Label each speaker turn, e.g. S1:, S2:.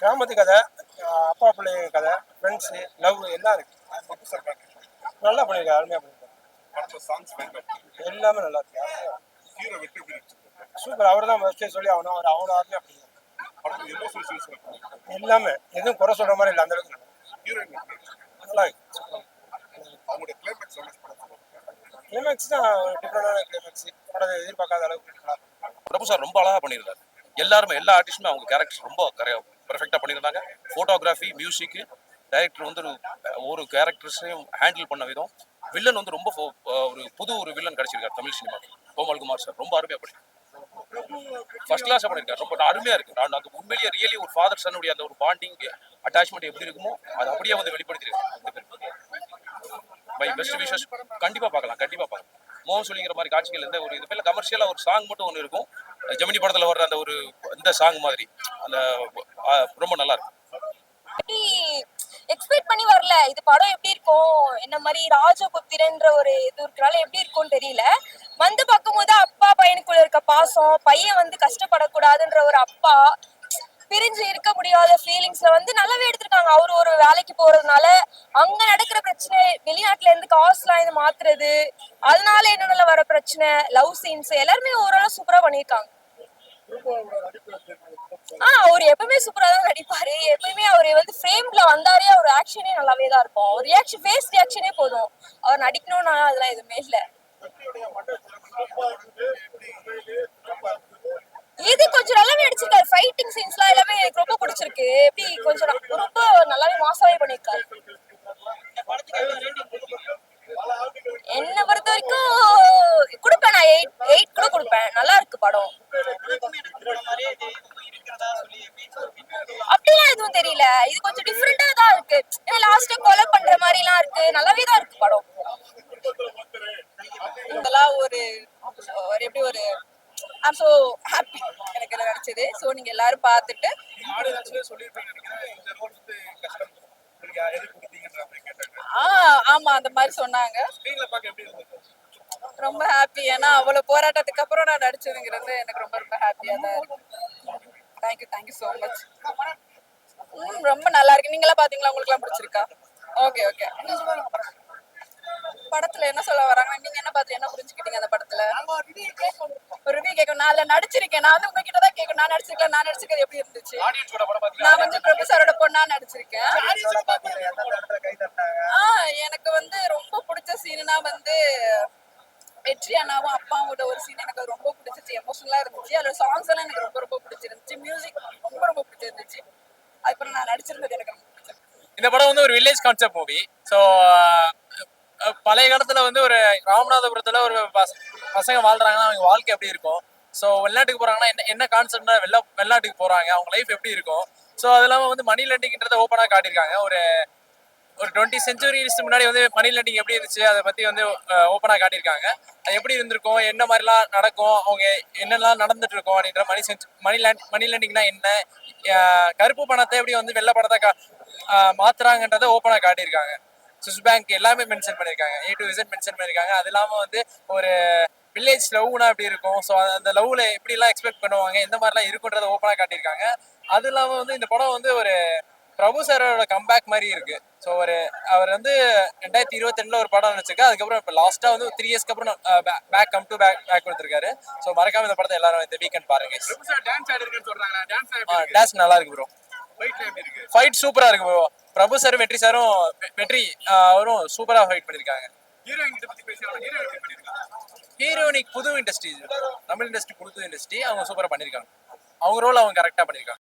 S1: கிராமத்து கதை, அப்பா பிள்ளைங்க கதை, ஃப்ரெண்ட்ஸு, லவ் எல்லாம் இருக்கு. நல்லா பண்ணியிருக்காரு, அருமையாக பண்ணியிருக்காரு. எல்லாமே நல்லா இருக்கு. சூப்பர். அவர் தான் ஃபர்ஸ்டே சொல்லி ஆகணும். அவர் அவ்வளோ அருமையாக பண்ணியிருக்காரு. எல்லாமே எதுவும் குறை சொல்ற மாதிரி இல்லை. அந்த அளவுக்கு நல்லா இருக்கு. கிளைமேக்ஸ் தான் டிஃப்ரெண்டான கிளைமேக்ஸ். படம் எதிர்பார்க்காத அளவுக்கு நல்லா இருக்கு.
S2: பிரபு சார் ரொம்ப அழகா பண்ணியிருந்தாரு. எல்லாருமே எல்லா ஆர்டிஸ்டுமே அவங்க கேரக்டர் ரொம்ப பெர்ஃபெக்டா பண்ணியிருந்தாங்க. போட்டோகிராஃபி, மியூசிக், டைரக்டர் வந்து ஒரு கேரக்டர்ஸையும் ஹேண்டில் பண்ண விதம், வில்லன் வந்து ரொம்ப ஒரு வில்லன் கிடைச்சிருக்காரு தமிழ் சினிமா. கோமல்குமார் சார் ரொம்ப அருமையா பண்ணிருக்காரு. ஃபர்ஸ்ட் கிளாஸா பண்ணிருக்காரு. ரொம்ப அருமையா இருக்கு. நான் உண்மையிலேயே ரியலி ஒரு ஃபாதர் சன்னுடைய அந்த ஒரு பாண்டிங் அட்டாச்மெண்ட் எப்படி இருக்குமோ அது அப்படியே வந்து வெளிப்படுத்திருக்கு. By best wishes. கண்டிப்பா பார்க்கலாம். மோகன் சொல்லிங்கிற மாதிரி காட்சிகள் எந்த ஒரு இது கமர்ஷியலா ஒரு சாங் மட்டும் ஒன்று இருக்கும். ஜெமினி படத்துல வர்ற அந்த ஒரு இந்த சாங் மாதிரி அந்த ரொம்ப நல்லா இருக்கும்.
S3: எக்ஸ்பெக்ட் பண்ணி வரல. இது படம் எப்படி இருக்கும், என்ன மாதிரி ராஜபுத்திரன்ற ஒரு இது இருக்கனால எப்படி இருக்கும்னு தெரியல. வந்து பார்க்கும்போது அப்பா பையனுக்குள்ள இருக்க பாசம், பையன் வந்து கஷ்டப்படக்கூடாதுன்ற ஒரு அப்பா, பிரிஞ்சு இருக்க முடியாத ஃபீலிங்ஸ்ல வந்து நல்லாவே எடுத்திருக்காங்க. அவரு ஒரு வேலைக்கு போறதுனால அங்க நடக்கிற பிரச்சனை, வெளிநாட்டுல இருந்து காசுலாம் இது மாத்துறது, அதனால என்னென்ன வர பிரச்சனை, லவ் சீன்ஸ் எல்லாருமே ஓரளவு சூப்பரா பண்ணியிருக்காங்க. அவர் எப்பவுமே சூப்பரா தான் நடிப்பாரு. எப்பவுமே அவரு வந்து ஃப்ரேம்ல வந்தாரே அவர் ஆக்ஷனே நல்லாவே தான் இருக்கும். அவர் ரியாக்ஷன், ஃபேஸ் ரியாக்ஷனே போதும். அவர் நடிக்கணும்னா அதெல்லாம் எதுவுமே இல்ல. இது கொஞ்சம் நல்லாவே நடிச்சிருக்காரு. ஃபைட்டிங் சீன்ஸ்லாம் எல்லாமே எனக்கு ரொம்ப பிடிச்சிருக்கு. எப்படி கொஞ்சம் ரொம்ப நல்லாவே மாசாவே பண்ணிருக்காரு. என்ன பொறுத்த வரைக்கும் கொடுப்பேன், நான் 8 கூட கொடுப்பேன். நல்லா இருக்கு படம். அப்படிலாம் எதுவும் தெரியல. இது கொஞ்சம் டிஃபரெண்டா தான் இருக்கு. லாஸ்ட் கொலை பண்ற மாதிரி எல்லாம் இருக்கு. நல்லாவே தான் இருக்கு படம். இதெல்லாம் ஒரு எப்படி ஒரு ஐம் சோ ஹாப்பி எனக்கு எல்லாம் நடிச்சது. ஸோ நீங்க எல்லாரும் பார்த்துட்டு ஆமா அந்த மாதிரி சொன்னாங்க. ரொம்ப ஹாப்பி. ஏன்னா அவ்வளவு போராட்டத்துக்கு அப்புறம் நான் நடிச்சதுங்கிறது எனக்கு ரொம்ப ரொம்ப ஹாப்பியா தான் இருக்கு. Thank you so much. ரொம்ப நல்லா இருக்கு. நீங்க எல்லாம் பாத்தீங்களா? உங்களுக்கு எல்லாம் பிடிச்சிருக்கா? ஓகே. படத்துல என்ன சொல்ல வராங்க? நீங்க என்ன பார்த்து என்ன புரிஞ்சுக்கிட்டீங்க அந்த படத்துல? ஒரு ரிவ்யூ கேட்கணும். நான் அதுல நடிச்சிருக்கேன். நான் வந்து உங்ககிட்ட தான் கேட்கணும். நான் நடிச்சிருக்கிறது எப்படி இருந்துச்சு? நான் வந்து ப்ரொஃபஸரோட பொண்ணா நடிச்சிருக்கேன். எனக்கு வந்து ரொம்ப பிடிச்ச சீனா வந்து வெற்றி அண்ணாவும் அப்பாவோட ஒரு சீன் எனக்கு ரொம்ப பிடிச்சிருச்சு. எமோஷனலா இருந்துச்சு. அதோட சாங்ஸ் எல்லாம் எனக்கு ரொம்ப பிடிச்சிருந்துச்சு. மியூசிக் ரொம்ப பிடிச்சிருந்துச்சு. அதுக்கப்புறம் நான் நடிச்சிருந்தது எனக்கு ரொம்ப பிடிச்சிருந்துச்சு.
S4: இந்த படம் வந்து ஒரு வில்லேஜ் கான்செப்ட் மூவி. ஸோ பழைய காலத்துல வந்து ஒரு ராமநாதபுரத்துல ஒரு பசங்க வாழ்றாங்கன்னா அவங்க வாழ்க்கை எப்படி இருக்கும், ஸோ வெளிநாட்டுக்கு போறாங்கன்னா என்ன கான்செப்ட்னா வெளிநாட்டுக்கு போறாங்க, அவங்க லைஃப் எப்படி இருக்கும். ஸோ அது இல்லாமல் வந்து மணி லெண்டிங்ன்றதை ஓப்பனாக காட்டியிருக்காங்க. ஒரு 20 சென்ச்சுரிஸ் முன்னாடி வந்து மணி லெண்டிங் எப்படி இருந்துச்சு அதை பத்தி வந்து ஓப்பனாக காட்டியிருக்காங்க. அது எப்படி இருந்திருக்கும், என்ன மாதிரிலாம் நடக்கும், அவங்க என்னெல்லாம் நடந்துட்டு இருக்கோம் அப்படின்ற மணி லெண்டிங்னா என்ன, கருப்பு பணத்தை எப்படி வந்து வெள்ளை பணத்தை மாத்துறாங்கன்றதை ஓப்பனாக காட்டியிருக்காங்க. சுவிஸ் பேங்க் எல்லாமே மென்ஷன் பண்ணியிருக்காங்க. A to Z மென்ஷன் பண்ணியிருக்காங்க. அது இல்லாமல் வந்து ஒரு வில்லேஜ் லவ்னா எப்படி இருக்கும், ஸோ அந்த லவ்ல எப்படிலாம் எக்ஸ்பெக்ட் பண்ணுவாங்க, எந்த மாதிரிலாம் இருக்குன்றதை ஓப்பனாக காட்டியிருக்காங்க. அது இல்லாமல் வந்து இந்த படம் வந்து ஒரு பிரபு சாரோட கம்பேக் மாதிரி இருக்கு. ஸோ அவர் வந்து 2022 ஒரு படம் நினைச்சிருக்காரு. அதுக்கப்புறம் இப்போ லாஸ்டா வந்து 3 இயர்ஸ்க்கு அப்புறம் பேக் கொடுத்துருக்காரு. ஸோ மறக்காம இந்த படத்தை எல்லாரும் இந்த வீக்கெண்ட் பாருங்க. டான்ஸ் நல்லா இருக்கு ப்ரோ. ஃபைட் சூப்பரா இருக்கு ப்ரோ. பிரபு சாரும் வெற்றி அவரும் சூப்பரா ஃபைட் பண்ணிருக்காங்க. ஹீரோயினிக் புது இண்டஸ்ட்ரி, தமிழ் இண்டஸ்ட்ரி புது இண்டஸ்ட்ரி, அவங்க சூப்பரா பண்ணிருக்காங்க. அவங்க ரோல் அவங்க கரெக்டா பண்ணிருக்காங்க.